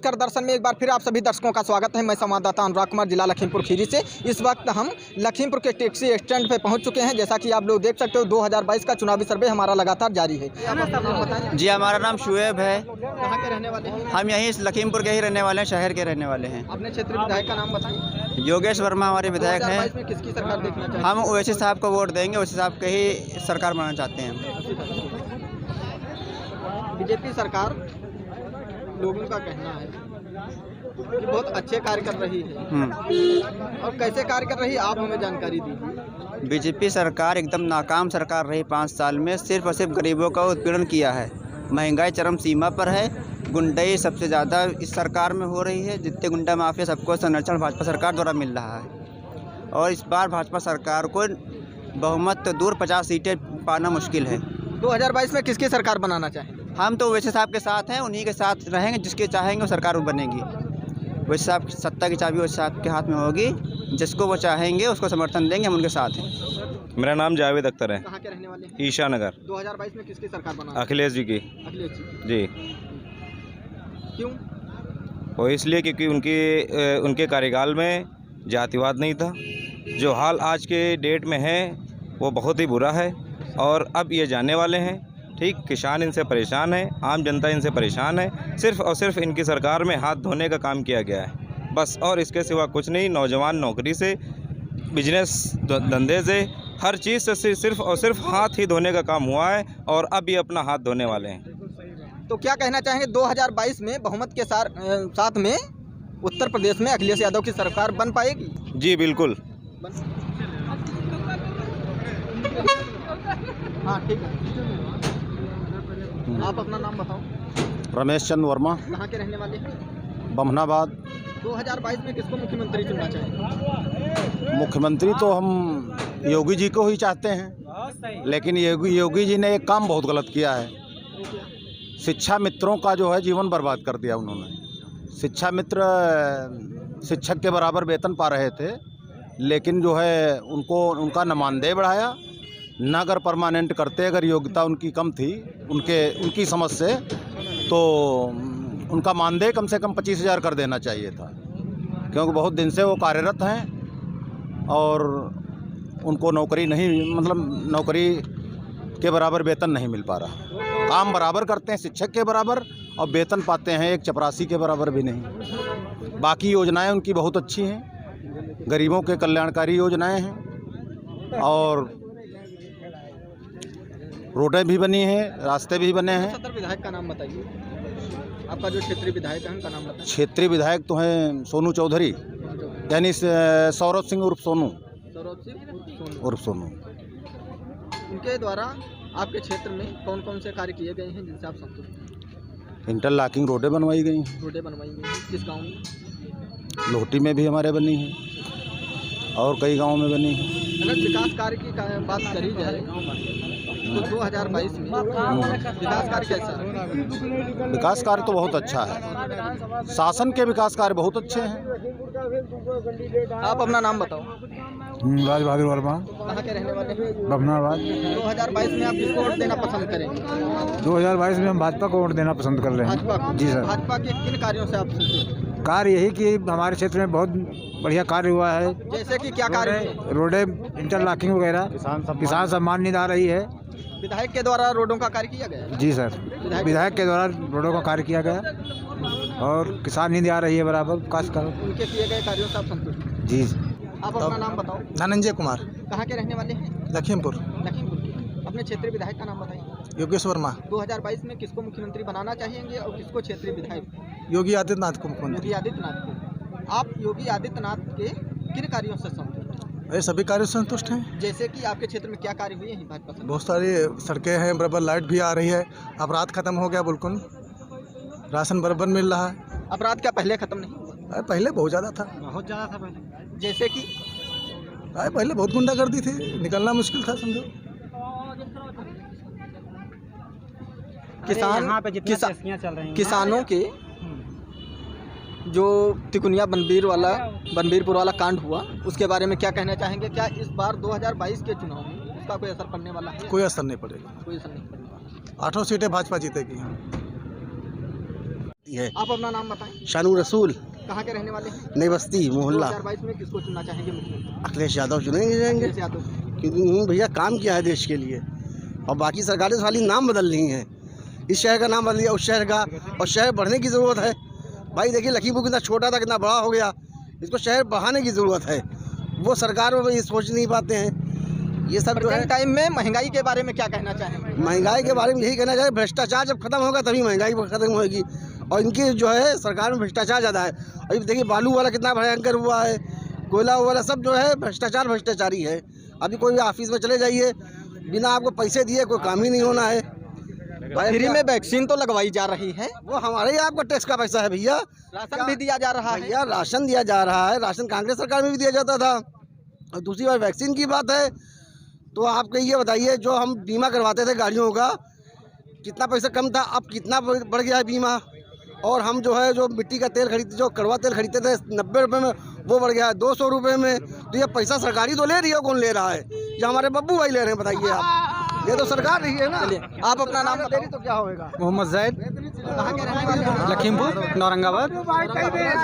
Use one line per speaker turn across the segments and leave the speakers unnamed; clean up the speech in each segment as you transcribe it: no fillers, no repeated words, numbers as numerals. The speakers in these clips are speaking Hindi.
नमस्कार दर्शन में एक बार फिर आप सभी दर्शकों का स्वागत है। मैं संवाददाता अनुराग कुमार, जिला लखीमपुर खीरी से। इस वक्त हम लखीमपुर के टैक्सी स्टैंड पे पहुंच चुके हैं। जैसा कि आप लोग देख सकते हो 2022 का चुनावी सर्वे हमारा लगातार जारी है।
जी, हमारा नाम शुएब है।
कहाँ के रहने वाले हैं?
हम यहीं लखीमपुर के ही रहने वाले हैं, शहर के रहने वाले हैं।
अपने क्षेत्रीय विधायक का नाम बताइए।
योगेश वर्मा हमारे विधायक हैं।
2022 में किसकी सरकार देखना चाहिए?
हम ओवैसी साहब को वोट देंगे, ओवैसी साहब के ही सरकार बनाना चाहते हैं।
बीजेपी सरकार लोगों का कहना है कि बहुत अच्छे कार्य कर रही है, और कैसे कार्य कर रही है आप हमें जानकारी दीजिए।
बीजेपी सरकार एकदम नाकाम सरकार रही। 5 साल में सिर्फ और सिर्फ गरीबों का उत्पीड़न किया है। महंगाई चरम सीमा पर है। गुंडाई सबसे ज़्यादा इस सरकार में हो रही है। जितने गुंडा माफिया सबको संरक्षण भाजपा सरकार द्वारा मिल रहा है, और इस बार भाजपा सरकार को बहुमत तो दूर 50 सीटें पाना मुश्किल है।
2022 में किसकी सरकार बनाना चाहेंगे?
हम तो ओवैसी साहब के साथ हैं, उन्हीं के साथ रहेंगे। जिसके चाहेंगे वो सरकार बनेगी। ओवैसी साहब की सत्ता की चाबी ओवैसी साहब के हाथ में होगी। जिसको वो चाहेंगे उसको समर्थन देंगे, हम उनके साथ हैं।
मेरा नाम जावेद अख्तर है।
कहाँ के रहने वाले हैं?
ईशा नगर।
2022 में किसकी सरकार बनाना?
अखिलेश जी की।
अखिलेश जी।
जी।
क्यों?
वो इसलिए क्योंकि उनके कार्यकाल में जातिवाद नहीं था। जो हाल आज के डेट में है वो बहुत ही बुरा है, और अब ये जाने वाले हैं। ठीक, किसान इनसे परेशान है, आम जनता इनसे परेशान है। सिर्फ और सिर्फ इनकी सरकार में हाथ धोने का काम किया गया है बस, और इसके सिवा कुछ नहीं। नौजवान नौकरी से, बिजनेस धंधे से, हर चीज़ से सिर्फ और सिर्फ हाथ ही धोने का काम हुआ है, और अब ये अपना हाथ धोने वाले हैं।
तो क्या कहना चाहेंगे 2022 में बहुमत के साथ में उत्तर प्रदेश में अखिलेश यादव की सरकार बन पाएगी?
जी बिल्कुल।
हाँ ठीक है। आप अपना नाम बताओ।
रमेश चंद वर्मा।
कहाँ के रहने वाले हैं?
बमनाबाद।
2022 में किसको मुख्यमंत्री चुनना चाहेंगे?
मुख्यमंत्री तो हम योगी जी को ही चाहते हैं, लेकिन योगी जी ने एक काम बहुत गलत किया है। शिक्षा मित्रों का जो है जीवन बर्बाद कर दिया उन्होंने। शिक्षा मित्र शिक्षक के बराबर वेतन पा रहे थे, लेकिन जो है उनका न मानदेय बढ़ाया, न अगर परमानेंट करते। अगर योग्यता उनकी कम थी उनकी समझ से, तो उनका मानदेय कम से कम 25,000 कर देना चाहिए था, क्योंकि बहुत दिन से वो कार्यरत हैं और उनको नौकरी के बराबर वेतन नहीं मिल पा रहा। काम बराबर करते हैं शिक्षक के बराबर, और वेतन पाते हैं एक चपरासी के बराबर भी नहीं। बाकी योजनाएं उनकी बहुत अच्छी हैं, गरीबों के कल्याणकारी योजनाएं हैं, और रोडें भी बनी हैं, रास्ते भी बने हैं।
सदर विधायक का नाम बताइए। आपका जो क्षेत्रीय विधायक है उनका नाम बताइए।
क्षेत्रीय विधायक तो हैं सोनू चौधरी, यानी सौरभ सिंह उर्फ सोनू।
सौरभ सिंह
उर्फ सोनू।
उनके द्वारा आपके क्षेत्र में कौन कौन से कार्य किए गए हैं जिनसे आप संतुष्ट हैं?
इंटरलॉकिंग रोडें बनवाई गई हैं।
रोडें बनवाई गई हैं किस गाँव में?
लोहटी में भी हमारे बनी हैं, और कई गाँव में बनी हैं।
अगर विकास कार्य की बात करी जाए तो 2022 में विकास कार्य कैसा है?
विकास कार्य तो बहुत अच्छा है। शासन के विकास कार्य बहुत अच्छे हैं।
आप अपना नाम बताओ।
राज बहादुर वर्मा।
कहाँ के रहने वाले हैं?
बमनाबाद।
2022 में आप किसको वोट देना पसंद करेंगे?
2022 में हम भाजपा को वोट देना पसंद कर रहे हैं।
भाजपा को?
जी सर।
भाजपा के किन कार्यों से आप संतुष्ट हैं?
कार्य यही कि हमारे क्षेत्र में बहुत बढ़िया कार्य हुआ है।
जैसे कि क्या कार्य है?
रोडें, इंटरलॉकिंग वगैरह, किसान सम्मान निधि आ रही है।
विधायक के द्वारा रोडों का कार्य किया गया है?
जी सर, विधायक के द्वारा रोडों का कार्य किया गया, और किसान निधि आ रही है बराबर। विकास करो।
उनके किए गए कार्यों से आप संतुष्ट हैं?
जी।
आप अपना नाम बताओ।
धनंजय कुमार।
कहाँ के रहने वाले हैं?
लखीमपुर।
लखीमपुर के। अपने क्षेत्रीय विधायक का नाम बताइए।
योगेश वर्मा।
2022 में किसको मुख्यमंत्री बनाना चाहेंगे और किसको क्षेत्रीय विधायक?
योगी आदित्यनाथ को मुख्यमंत्री।
योगी आदित्यनाथ को। आप योगी आदित्यनाथ के किन कार्यों से संतुष्ट हैं?
अरे सभी कार्यों से संतुष्ट हैं।
जैसे कि आपके क्षेत्र में क्या कार्य हुए हैं भाजपा से?
बहुत सारी सड़कें हैं, बराबर लाइट भी आ रही है, अपराध खत्म हो गया बिल्कुल, राशन बराबर मिल रहा है।
अपराध क्या पहले खत्म नहीं हुआ?
अरे पहले बहुत ज़्यादा था।
पहले जैसे कि
अरे पहले बहुत गुंडागर्दी थी, निकलना मुश्किल था समझो।
किसानों के जो तिकुनिया बनबीरपुर वाला कांड हुआ, उसके बारे में क्या कहना चाहेंगे? क्या इस बार 2022 के चुनाव में उसका कोई असर पड़ने वाला है?
कोई असर नहीं पड़ेगा।
कोई असर नहीं पड़ने वाला।
8 सीटें भाजपा जीतेगी।
सकती है।
आप अपना नाम बताएं।
शानू रसूल,
कहाँ के रहने वाले हैं?
नई बस्ती मोहल्ला।
2022 में किसको चुनना चाहेंगे मुख्यमंत्री?
अखिलेश यादव चुनेंगे जाएंगे,
अखिलेश यादव।
क्योंकि उन्होंने भैया काम किया है देश के लिए। और बाकी सरकारें तो खाली नाम बदल रही हैं, इस शहर का नाम बदल दिया उस शहर का, और शहर बढ़ने की ज़रूरत है। भाई देखिए लखीमपुर कितना छोटा था कितना बड़ा हो गया, इसको शहर बढ़ाने की ज़रूरत है। वो सरकार में ये सोच नहीं पाते हैं। ये सब जो है
टाइम में महंगाई के बारे में क्या कहना चाहेंगे?
महंगाई के बारे में यही कहना चाहिए, भ्रष्टाचार जब खत्म होगा तभी महंगाई खत्म होगी। और इनकी जो है सरकार में भ्रष्टाचार ज़्यादा है। अभी देखिए बालू वाला कितना भयंकर हुआ है, कोयला वाला सब जो है भ्रष्टाचारी है। अभी कोई भी ऑफिस में चले जाइए, बिना आपको पैसे दिए कोई काम ही नहीं होना है।
फ्री में वैक्सीन तो लगवाई जा रही है,
वो हमारे ही आपका टैक्स का पैसा है भैया।
राशन भी दिया जा रहा है।
भैया राशन दिया जा रहा है, राशन कांग्रेस सरकार में भी दिया जाता था। और दूसरी बात वैक्सीन की बात है, तो आपको ये बताइए जो हम बीमा करवाते थे गाड़ियों का, कितना पैसा कम था, अब कितना बढ़ गया है बीमा। और हम जो है जो मिट्टी का तेल खरीदते, जो कड़वा तेल खरीदते थे 90 रुपये में, वो बढ़ गया है 200 रुपये में। तो ये पैसा सरकारी तो ले रही है, कौन ले रहा है? ये हमारे बब्बू भाई ले रहे हैं, बताइए आप। ये तो सरकार रही है ना।
आप अपना नाम बता
तो क्या होगा?
मोहम्मद जैद,
कहाँ के रहने वाले हैं?
लखीमपुर औरंगाबाद।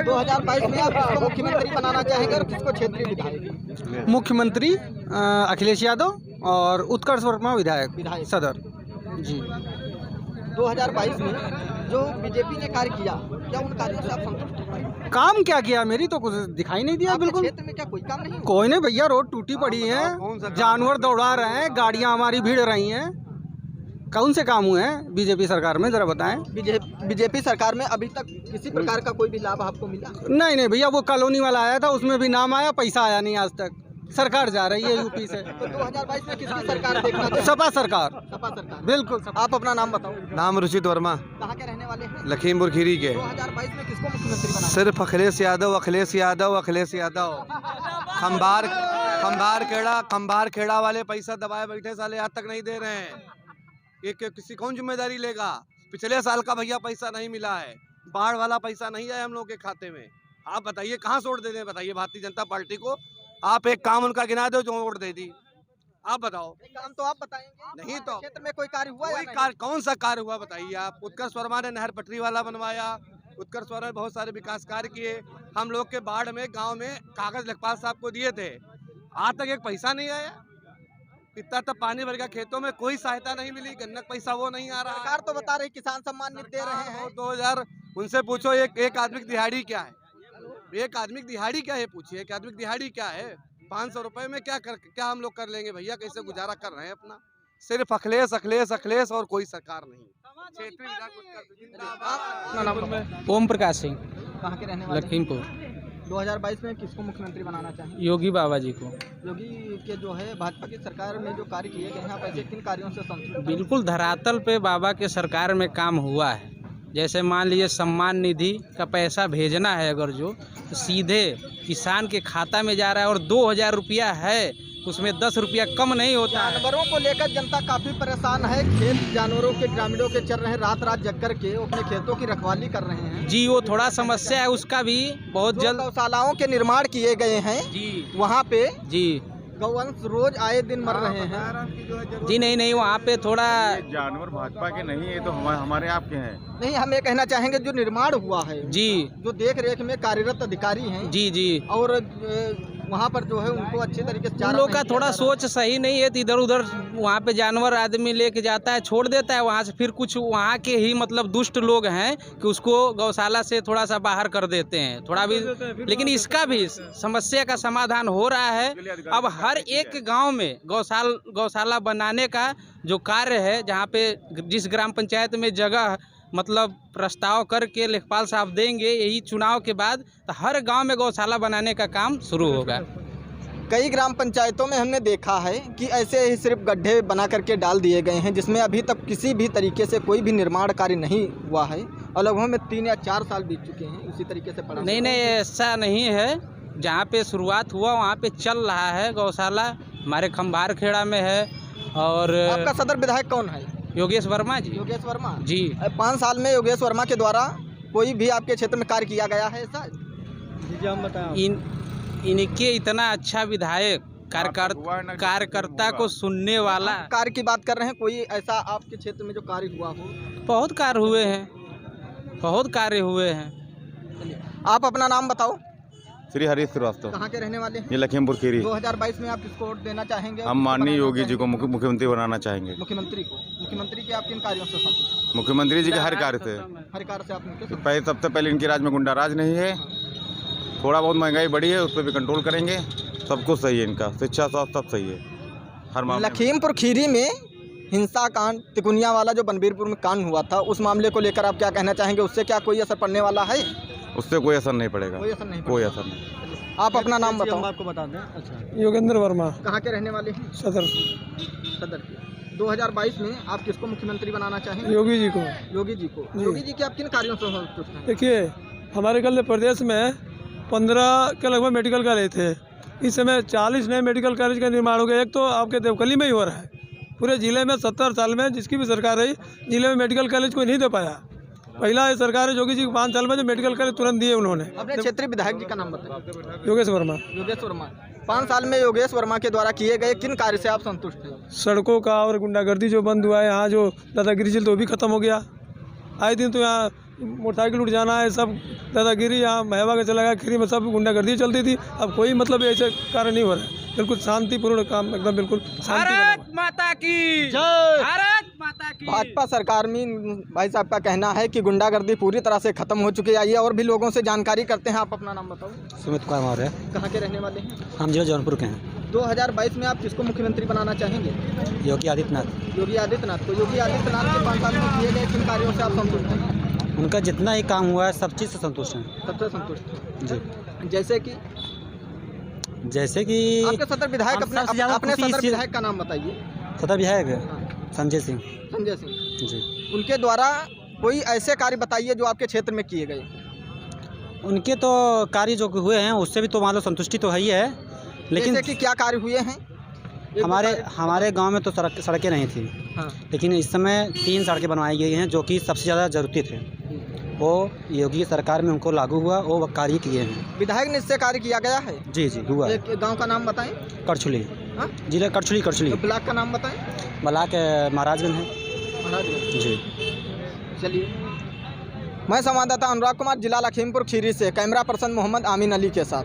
2022 में आप किसको मुख्यमंत्री बनाना चाहेंगे और किसको क्षेत्रीय विधायक?
मुख्यमंत्री अखिलेश यादव और उत्कर्ष वर्मा विधायक सदर जी।
2022 में जो बीजेपी ने कार्य किया, क्या उन कार्यों से आप संतुष्ट हैं?
काम क्या किया? मेरी तो कुछ दिखाई नहीं दिया
आपके
बिल्कुल।
क्षेत्र में क्या कोई काम नहीं हुआ?
कोई नहीं भैया, रोड टूटी पड़ी है, जानवर दौड़ा रहे हैं, गाड़ियां हमारी भीड़ रही हैं। कौन से काम हुए हैं बीजेपी सरकार में, जरा बताएं।
बीजेपी सरकार में अभी तक किसी प्रकार का कोई भी लाभ आपको मिला?
नहीं भैया, वो कॉलोनी वाला आया था, उसमें भी नाम आया, पैसा आया नहीं आज तक। सरकार जा रही है यूपी से।
तो 2022 में किसकी सरकार देखना चाहिए?
सपा सरकार।
सपा सरकार,
बिल्कुल।
आप अपना नाम बताओ।
नाम रुचित वर्मा,
कहाँ के रहने वाले हैं?
लखीमपुर खीरी के।
2022 में किसको मुख्यमंत्री बनाना?
सिर्फ अखिलेश यादव, अखिलेश यादव, अखिलेश यादव। खंबार खेड़ा वाले पैसा दबाए बैठे, साले आज तक नहीं दे रहे हैं। एक किसी कौन जिम्मेदारी लेगा? पिछले साल का भैया पैसा नहीं मिला है, बाढ़ वाला पैसा नहीं आया हम लोग के खाते में। आप बताइए कहाँ से वोट दे दें? बताइए भारतीय जनता पार्टी को। आप एक काम उनका गिना दो जो वोट दे दी, आप बताओ।
एक काम तो आप बताएंगे।
नहीं तो
क्षेत्र में कोई कार्य हुआ या
कोई
नहीं?
कार्य, कौन सा कार्य हुआ बताइए आप? उत्कर्ष वर्मा ने नहर पटरी वाला बनवाया, उत्कर्ष वर्मा ने बहुत सारे विकास कार्य किए। हम लोग के बाढ़ में गांव में कागज लेखपाल साहब को दिए थे, आज तक एक पैसा नहीं आया। इतना तब पानी भर गया खेतों में, कोई सहायता नहीं मिली, गन्नक पैसा वो नहीं आ रहा।
सरकार तो बता रही किसान सम्मान निधि दे रहे हैं।
2000 उनसे पूछो एक आदमी की दिहाड़ी क्या है? एक आदमी की दिहाड़ी क्या है पूछिए, एक आदमी की दिहाड़ी क्या है? 500 रुपए में क्या हम लोग कर लेंगे भैया? कैसे गुजारा कर रहे हैं अपना? सिर्फ अखिलेश अखिलेश अखिलेश और कोई सरकार नहीं।
ओम प्रकाश सिंह,
कहाँ के रहने वाले?
लखीमपुर।
2022 में किसको मुख्यमंत्री बनाना चाहेंगे?
योगी बाबा जी को।
योगी के जो है भाजपा की सरकार में जो कार्य किए गए हैं, आप ऐसे किन कार्यों से संतुष्ट हैं?
बिल्कुल धरातल पे बाबा के सरकार में काम हुआ है। जैसे मान लीजिए सम्मान निधि का पैसा भेजना है अगर जो, तो सीधे किसान के खाता में जा रहा है, और 2000 रुपया है उसमें 10 रुपया कम नहीं होता है।
जानवरों को लेकर जनता काफी परेशान है। खेत जानवरों के ग्रामीणों के चल रहे हैं, रात जग कर के अपने खेतों की रखवाली कर रहे हैं।
जी, वो थोड़ा समस्या है, उसका भी बहुत जल्द।
गौशालाओं के निर्माण किए गए हैं
जी,
वहाँ पे
जी
गौवंश रोज आए दिन मर रहे हैं।
जी, नहीं वहाँ पे थोड़ा
जानवर भाजपा के नहीं है, तो हमारे आपके हैं।
नहीं, हम ये कहना चाहेंगे जो निर्माण हुआ है
जी,
जो देख रेख में कार्यरत अधिकारी हैं
जी जी,
और वहाँ पर जो है उनको अच्छे तरीके से
उन लोग का थोड़ा सोच सही नहीं है। तो इधर उधर वहाँ पे जानवर आदमी लेके जाता है, छोड़ देता है वहाँ से, फिर कुछ वहाँ के ही मतलब दुष्ट लोग हैं कि उसको गौशाला से थोड़ा सा बाहर कर देते हैं थोड़ा भी। लेकिन इसका भी समस्या का समाधान हो रहा है। अब हर एक गांव में गौशाला बनाने का जो कार्य है, जहाँ पे जिस ग्राम पंचायत में जगह मतलब प्रस्ताव करके लेखपाल साहब देंगे, यही चुनाव के बाद तो हर गांव में गौशाला बनाने का काम शुरू होगा।
कई ग्राम पंचायतों में हमने देखा है कि ऐसे ही सिर्फ गड्ढे बना करके डाल दिए गए हैं, जिसमें अभी तक किसी भी तरीके से कोई भी निर्माण कार्य नहीं हुआ है, और लगभग में 3 या 4 साल बीत चुके हैं उसी तरीके से पड़ा।
नहीं, ऐसा नहीं है। जहाँ पे शुरुआत हुआ वहाँ पे चल रहा है गौशाला, हमारे खंबार खेड़ा में है। और
आपका सदर विधायक कौन है?
योगेश वर्मा जी।
योगेश वर्मा
जी।
5 साल में योगेश वर्मा के द्वारा कोई भी आपके क्षेत्र में कार्य किया गया है ऐसा?
इनके इतना अच्छा विधायक, कार्यकर्ता को सुनने वाला।
कार्य की बात कर रहे हैं, कोई ऐसा आपके क्षेत्र में जो कार्य हुआ हो?
बहुत कार्य हुए हैं, बहुत कार्य हुए हैं।
चलिए, आप अपना नाम बताओ।
श्री हरीश श्रीवास्तव,
कहाँ के रहने वाले हैं?
ये लखीमपुर खीरी।
2022 में आप किसको वोट देना चाहेंगे?
हम माननीय योगी जी को मुख्यमंत्री बनाना चाहेंगे।
मुख्यमंत्री को। मुख्यमंत्री के आप किन कार्यों से संतुष्ट?
मुख्यमंत्री जी के हर कार्य से।
हर कार्य से आप उनके संतुष्ट?
पहले सबसे पहले इनके राज में गुंडा राज नहीं है, थोड़ा बहुत महंगाई बढ़ी है, उस पर भी कंट्रोल करेंगे। सब कुछ सही है इनका, शिक्षा स्वास्थ्य सब सही है हर मामले में।
लखीमपुर खीरी में हिंसा कांड, तिकुनिया वाला जो बनबीरपुर में कांड हुआ था, उस मामले को लेकर आप क्या कहना चाहेंगे? उससे क्या कोई असर पड़ने वाला है?
उससे कोई असर नहीं पड़ेगा,
कोई असर नहीं
कोई असर नहीं।
आप अपना नाम बताओ।
आपको बता दें। अच्छा,
योगेंद्र वर्मा,
कहाँ के रहने वाले हैं?
सदर,
सदर के। 2022 में आप किसको मुख्यमंत्री बनाना चाहेंगे?
योगी जी को।
योगी जी को। योगी जी के आप किन कार्यों से संतुष्ट हैं?
देखिए, हमारे कल प्रदेश में 15 के लगभग मेडिकल कॉलेज थे। इस समय 40 नए मेडिकल कॉलेज का निर्माण हो गया। एक तो आपके देवकली में ही हो रहा है। पूरे जिले में 70 साल में जिसकी भी सरकार रही, जिले में मेडिकल कॉलेज कोई नहीं दे पाया। पहला ये सरकार है योगी जी के 5 साल में जो मेडिकल कॉलेज तुरंत दिए उन्होंने।
अपने क्षेत्रीय विधायक जी का नाम बताइए।
योगेश वर्मा।
योगेश वर्मा। 5 साल में योगेश वर्मा के द्वारा किए गए किन कार्य से आप संतुष्ट हैं?
सड़कों का और गुंडागर्दी जो बंद हुआ है, यहाँ जो दादागिरी चलती वो भी खत्म हो गया। आए दिन तो यहाँ मोटरसाइकिल उठ जाना है, सब दादागिरी यहाँ महवा के चला गया। खीरी में सब गुंडागर्दी चलती थी, अब कोई मतलब ऐसे कार्य नहीं हो रहा है। बिल्कुल शांतिपूर्ण काम, एकदम बिल्कुल
भारत माता की जय। भारत माता की।
भाजपा सरकार में भाई साहब का कहना है कि गुंडागर्दी पूरी तरह से खत्म हो चुकी है। आइए और भी लोगों से जानकारी करते हैं। आप अपना नाम बताओ।
सुमित कुमार मौर्य,
कहाँ के रहने वाले हैं?
हम जिला जौनपुर के हैं।
2022 में आप किसको मुख्यमंत्री बनाना चाहेंगे?
योगी आदित्यनाथ।
योगी आदित्यनाथ को। योगी आदित्यनाथ के 5 साल में किए गए किन कार्यों से आप संतुष्ट हैं?
उनका जितना ही काम हुआ है सब चीज़ से संतुष्ट हैं।
सबसे संतुष्ट हैं।
जी,
जैसे कि आपके सदर विधायक,
हम सबसे ज़्यादा
अपने
खुशी
सदर
इस-
विधायक का नाम बताइए।
सदर विधायक है
हाँ,
संजय सिंह
संजय सिंह
जी।
उनके द्वारा कोई ऐसे कार्य बताइए जो आपके क्षेत्र में किए गए।
उनके तो कार्य जो हुए हैं उससे भी तो मान लो संतुष्टि तो है ही है, लेकिन
जैसे कि क्या कार्य हुए हैं? एक
हमारे गांव में तो सड़कें नहीं थी,
हाँ,
लेकिन इस समय 3 सड़कें बनवाई गई हैं जो कि सबसे ज़्यादा ज़रूरी थे। वो योगी सरकार में उनको लागू हुआ, वो कार्य किए हैं।
विधायक निश्चय कार्य किया गया है।
जी जी हुआ है।
एक गांव का नाम बताएं।
करछुली,
हाँ?
जिला करछुली
तो ब्लॉक का नाम बताएं।
ब्लॉक महाराजगंज है
महाराजगंज।
जी।
चलिए, मैं संवाददाता अनुराग कुमार, जिला लखीमपुर खीरी से कैमरा पर्सन मोहम्मद आमीन अली के साथ।